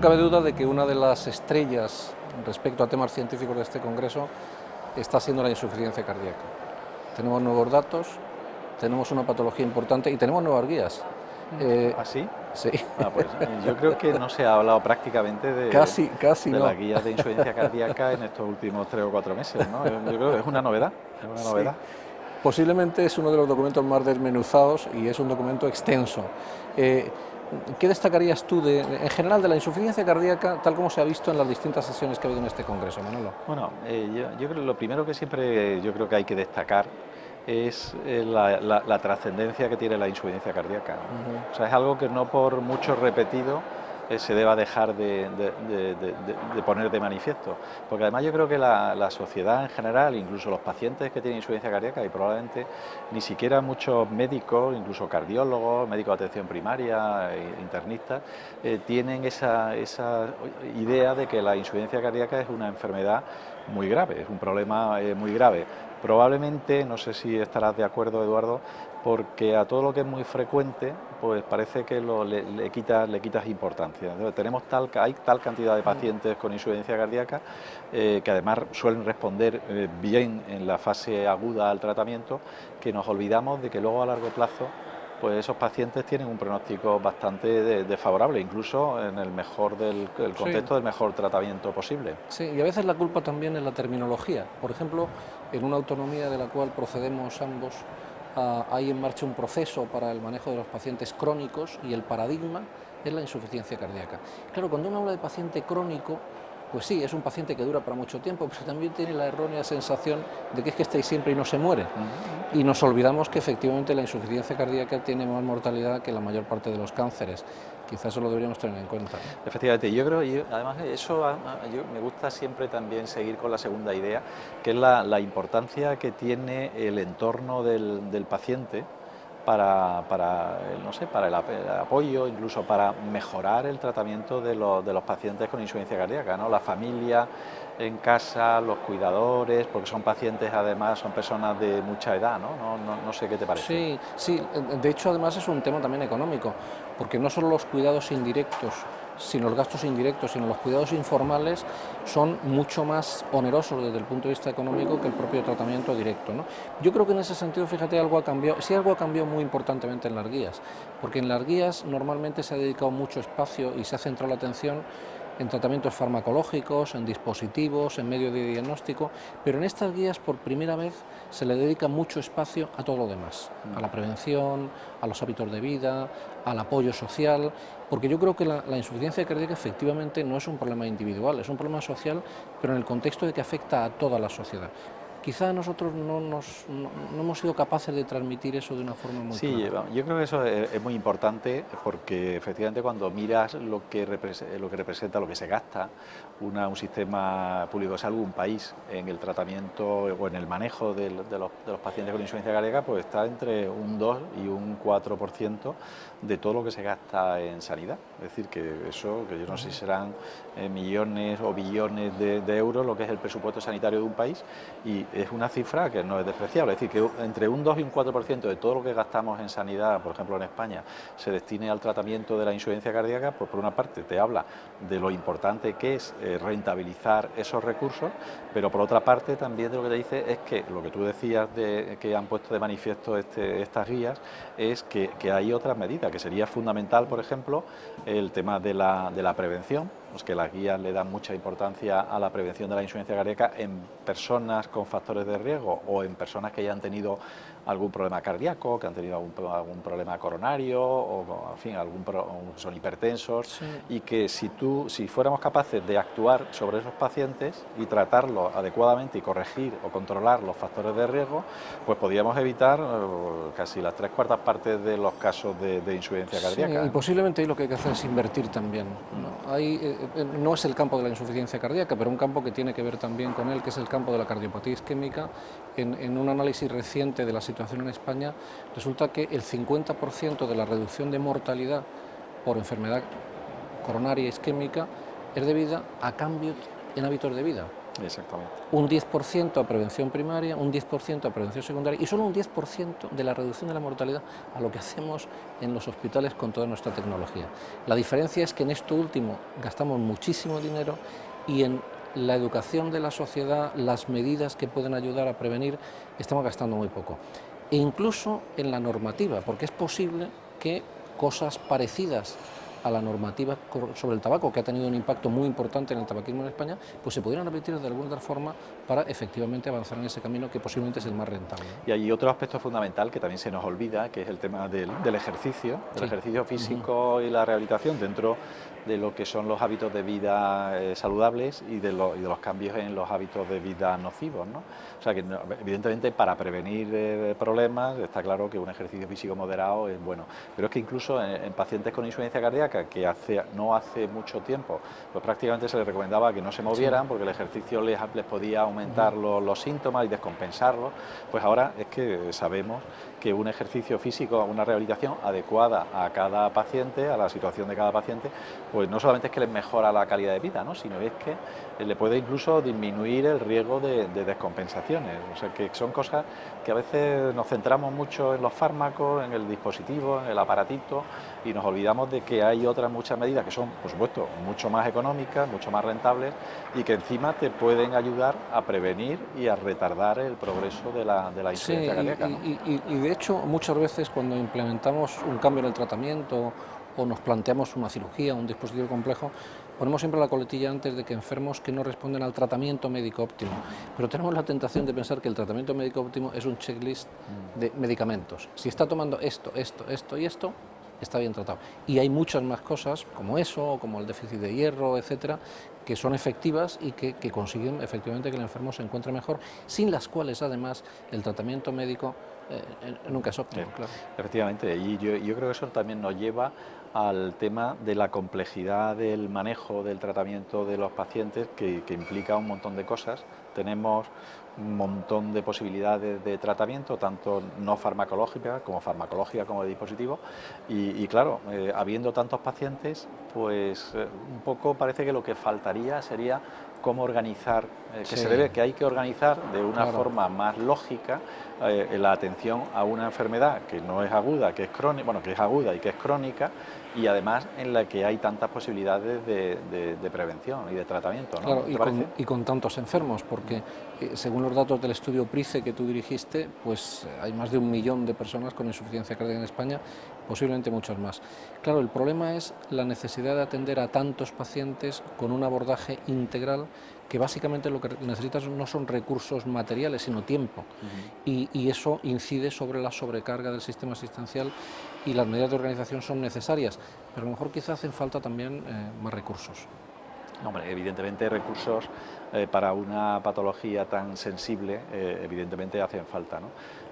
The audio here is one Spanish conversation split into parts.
cabe duda de que una de las estrellas respecto a temas científicos de este congreso está siendo la insuficiencia cardíaca. Tenemos nuevos datos, tenemos una patología importante y tenemos nuevas guías. ¿Ah, sí? Sí. Pues yo creo que no se ha hablado prácticamente Casi de no. las guías de insuficiencia cardíaca en estos últimos 3 o 4 meses, ¿no? Yo creo que es una novedad, Sí. Posiblemente es uno de los documentos más desmenuzados y es un documento extenso. ¿Qué destacarías tú en general de la insuficiencia cardíaca tal como se ha visto en las distintas sesiones que ha habido en este congreso, Manolo? Bueno, yo creo que lo primero que siempre yo creo que hay que destacar es la trascendencia que tiene la insuficiencia cardíaca. O sea, es algo que no por mucho repetido se deba dejar de poner de manifiesto. Porque además yo creo que la sociedad en general, incluso los pacientes que tienen insuficiencia cardíaca, y probablemente ni siquiera muchos médicos, incluso cardiólogos, médicos de atención primaria, internistas, tienen esa idea de que la insuficiencia cardíaca es una enfermedad muy grave, es un problema muy grave. Probablemente, no sé si estarás de acuerdo, Eduardo, porque a todo lo que es muy frecuente, pues parece que le quitas importancia. Entonces, hay tal cantidad de pacientes con insuficiencia cardíaca que además suelen responder bien en la fase aguda al tratamiento, que nos olvidamos de que luego a largo plazo pues esos pacientes tienen un pronóstico bastante desfavorable, incluso en el contexto del mejor tratamiento posible. Sí, y a veces la culpa también es la terminología. Por ejemplo, en una autonomía de la cual procedemos ambos, hay en marcha un proceso para el manejo de los pacientes crónicos y el paradigma es la insuficiencia cardíaca. Claro, cuando uno habla de paciente crónico, pues sí, es un paciente que dura para mucho tiempo, pero también tiene la errónea sensación de que es que está ahí siempre y no se muere. Y nos olvidamos que efectivamente la insuficiencia cardíaca tiene más mortalidad que la mayor parte de los cánceres. Quizás eso lo deberíamos tener en cuenta. Efectivamente, yo creo, además me gusta siempre también seguir con la segunda idea, que es la importancia que tiene el entorno del paciente no sé, para el apoyo, incluso para mejorar el tratamiento de los pacientes con insuficiencia cardíaca, ¿no? La familia en casa, los cuidadores, porque son pacientes además, son personas de mucha edad, ¿no? No sé qué te parece. Sí, de hecho además es un tema también económico, porque no solo los cuidados indirectos, sino los gastos indirectos, sino los cuidados informales son mucho más onerosos desde el punto de vista económico que el propio tratamiento directo, ¿no? Yo creo que en ese sentido, fíjate, algo ha cambiado, sí algo ha cambiado muy importantemente en las guías, porque en las guías normalmente se ha dedicado mucho espacio y se ha centrado la atención en tratamientos farmacológicos, en dispositivos, en medios de diagnóstico, pero en estas guías por primera vez se le dedica mucho espacio a todo lo demás, a la prevención, a los hábitos de vida, al apoyo social, porque yo creo que la insuficiencia cardíaca efectivamente no es un problema individual, es un problema social, pero en el contexto de que afecta a toda la sociedad. Quizá nosotros no hemos sido capaces de transmitir eso de una forma muy clara. Sí, yo creo que eso es muy importante porque efectivamente cuando miras lo que representa, lo que se gasta un sistema público de salud, un país, en el tratamiento o en el manejo de los pacientes con insuficiencia cardíaca, pues está entre un 2 y un 4% de todo lo que se gasta en sanidad. Es decir, que eso, que yo no sé si serán millones o billones de euros, lo que es el presupuesto sanitario de un país, y es una cifra que no es despreciable. Es decir, que entre un 2 y un 4% de todo lo que gastamos en sanidad, por ejemplo en España, se destine al tratamiento de la insuficiencia cardíaca, pues por una parte te habla de lo importante que es rentabilizar esos recursos, pero por otra parte también de lo que te dice es que lo que tú decías que han puesto de manifiesto estas guías es que hay otras medidas, que sería fundamental, por ejemplo, el tema de la prevención, pues que las guías le dan mucha importancia a la prevención de la insuficiencia cardíaca en personas con factores de riesgo o en personas que ya han tenido algún problema cardíaco, que han tenido algún problema coronario o en fin, son hipertensos, Sí. y que si fuéramos capaces de actuar sobre esos pacientes y tratarlos adecuadamente y corregir o controlar los factores de riesgo, pues podríamos evitar casi las 3/4 partes de los casos de insuficiencia cardíaca. Sí, y posiblemente ahí lo que hay que hacer es invertir también, ¿no? No es el campo de la insuficiencia cardíaca, pero un campo que tiene que ver también con él, que es el campo de la cardiopatía isquémica. En un análisis reciente de la situación en España, resulta que el 50% de la reducción de mortalidad por enfermedad coronaria isquémica es debida a cambios en hábitos de vida. Exactamente. Un 10% a prevención primaria, un 10% a prevención secundaria y solo un 10% de la reducción de la mortalidad a lo que hacemos en los hospitales con toda nuestra tecnología. La diferencia es que en esto último gastamos muchísimo dinero y en la educación de la sociedad, las medidas que pueden ayudar a prevenir, estamos gastando muy poco. E incluso en la normativa, porque es posible que cosas parecidas a la normativa sobre el tabaco, que ha tenido un impacto muy importante en el tabaquismo en España, pues se pudieran repetir de alguna otra forma para efectivamente avanzar en ese camino que posiblemente es el más rentable. Y hay otro aspecto fundamental que también se nos olvida, que es el tema del ejercicio, del ejercicio físico y la rehabilitación dentro de lo que son los hábitos de vida saludables y de los cambios en los hábitos de vida nocivos, ¿no? O sea que evidentemente para prevenir problemas está claro que un ejercicio físico moderado es bueno, pero es que incluso en pacientes con insuficiencia cardíaca que no hace mucho tiempo pues prácticamente se les recomendaba que no se movieran porque el ejercicio les podía aumentar los síntomas y descompensarlos, pues ahora es que sabemos que un ejercicio físico, una rehabilitación adecuada a cada paciente, a la situación de cada paciente, pues no solamente es que les mejora la calidad de vida, ¿no?, sino es que le puede incluso disminuir el riesgo de descompensaciones. O sea, que son cosas que a veces nos centramos mucho en los fármacos, en el dispositivo, en el aparatito, y nos olvidamos de que hay otras muchas medidas que son, por supuesto, mucho más económicas, mucho más rentables y que encima te pueden ayudar a prevenir y a retardar el progreso de la insuficiencia cardíaca, ¿no? Y de hecho muchas veces cuando implementamos un cambio en el tratamiento o nos planteamos una cirugía, un dispositivo complejo, ponemos siempre la coletilla antes de que enfermos que no responden al tratamiento médico óptimo, pero tenemos la tentación de pensar que el tratamiento médico óptimo es un checklist de medicamentos. Si está tomando esto, esto, esto y esto, está bien tratado. Y hay muchas más cosas, como eso, como el déficit de hierro, etcétera, que son efectivas y que consiguen efectivamente que el enfermo se encuentre mejor, sin las cuales además el tratamiento médico nunca es óptimo. Claro. Efectivamente, y yo creo que eso también nos lleva al tema de la complejidad del manejo del tratamiento de los pacientes, que implica un montón de cosas. Tenemos un montón de posibilidades de tratamiento, tanto no farmacológica como de dispositivo, y claro, habiendo tantos pacientes, pues un poco parece que lo que faltaría sería cómo organizar, que hay que organizar de una forma más lógica la atención a una enfermedad que no es aguda, que es crónica, bueno, que es aguda y que es crónica, y además en la que hay tantas posibilidades de prevención y de tratamiento, ¿no? Claro, y con tantos enfermos, porque según los datos del estudio PRICE que tú dirigiste, pues hay más de 1 millón de personas con insuficiencia cardíaca en España, posiblemente muchos más. Claro, el problema es la necesidad de atender a tantos pacientes con un abordaje integral, que básicamente lo que necesitas no son recursos materiales, sino tiempo. Y eso incide sobre la sobrecarga del sistema asistencial, y las medidas de organización son necesarias, pero a lo mejor quizás hacen falta también más recursos. Hombre, evidentemente recursos para una patología tan sensible, evidentemente hacen falta, ¿no?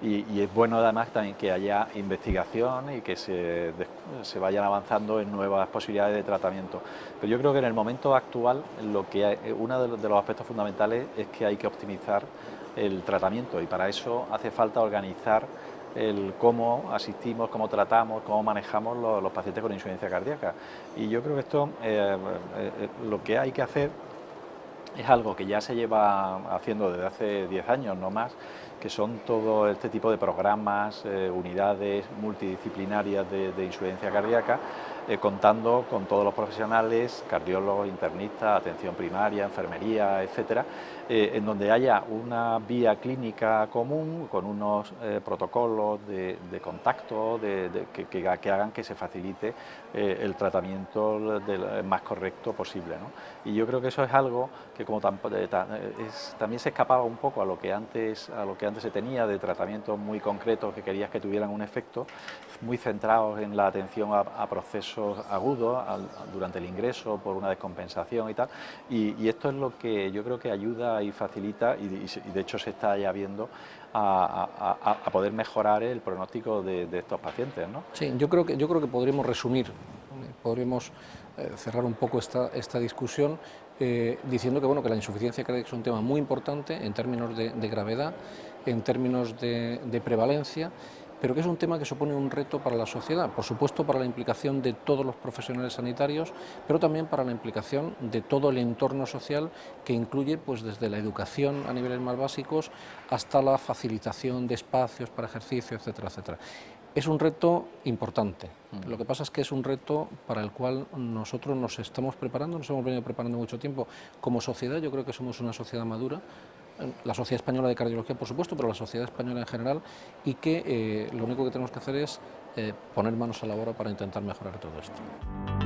Y es bueno además también que haya investigación y que se vayan avanzando en nuevas posibilidades de tratamiento. Pero yo creo que en el momento actual uno de los aspectos fundamentales es que hay que optimizar el tratamiento, y para eso hace falta organizar el cómo asistimos, cómo tratamos, cómo manejamos los pacientes con insuficiencia cardíaca. Y yo creo que esto, lo que hay que hacer es algo que ya se lleva haciendo desde hace 10 años, no más, que son todo este tipo de programas, unidades multidisciplinarias de insuficiencia cardíaca, contando con todos los profesionales, cardiólogos, internistas, atención primaria, enfermería, etcétera, en donde haya una vía clínica común con unos protocolos de contacto que hagan que se facilite el tratamiento más correcto posible, ¿no? Y yo creo que eso es algo que también se escapaba un poco a lo que antes se tenía, de tratamientos muy concretos que querías que tuvieran un efecto, muy centrados en la atención a procesos agudos durante el ingreso por una descompensación y tal, y esto es lo que yo creo que ayuda y facilita, y de hecho se está ya viendo a poder mejorar el pronóstico de estos pacientes, ¿no? Sí, yo creo que podríamos resumir, podríamos cerrar un poco esta discusión diciendo que, bueno, que la insuficiencia cardíaca es un tema muy importante en términos de gravedad, en términos de prevalencia, pero que es un tema que supone un reto para la sociedad, por supuesto para la implicación de todos los profesionales sanitarios, pero también para la implicación de todo el entorno social, que incluye pues desde la educación a niveles más básicos hasta la facilitación de espacios para ejercicio, etcétera, etcétera. Es un reto importante, lo que pasa es que es un reto para el cual nosotros nos estamos preparando, nos hemos venido preparando mucho tiempo. Como sociedad yo creo que somos una sociedad madura, la Sociedad Española de Cardiología por supuesto, pero la sociedad española en general, y que lo único que tenemos que hacer es poner manos a la obra para intentar mejorar todo esto.